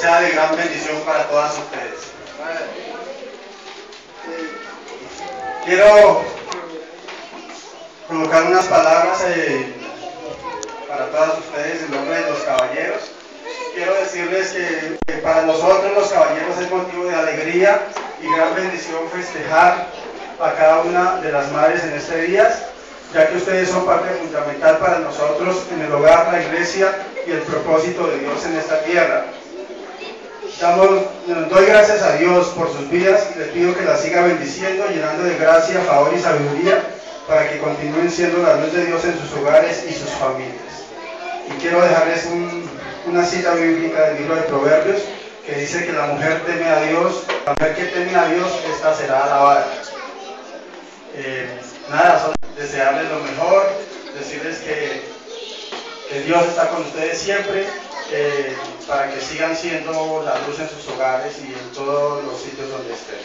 sea de gran bendición para todas ustedes. Quiero colocar unas palabras para todas ustedes en nombre de los caballeros. Quiero decirles que para nosotros los caballeros es motivo de alegría y gran bendición festejar a cada una de las madres en este día, ya que ustedes son parte fundamental para nosotros en el hogar, la iglesia y el propósito de Dios en esta tierra. Doy gracias a Dios por sus vidas y les pido que las siga bendiciendo, llenando de gracia, favor y sabiduría para que continúen siendo la luz de Dios en sus hogares y sus familias. Y quiero dejarles una cita bíblica del libro de Proverbios que dice que la mujer teme a Dios, la mujer que teme a Dios, esta será alabada. Solo desearles lo mejor, decirles que Dios está con ustedes siempre, para que sigan siendo la luz en sus hogares y en todos los sitios donde estén.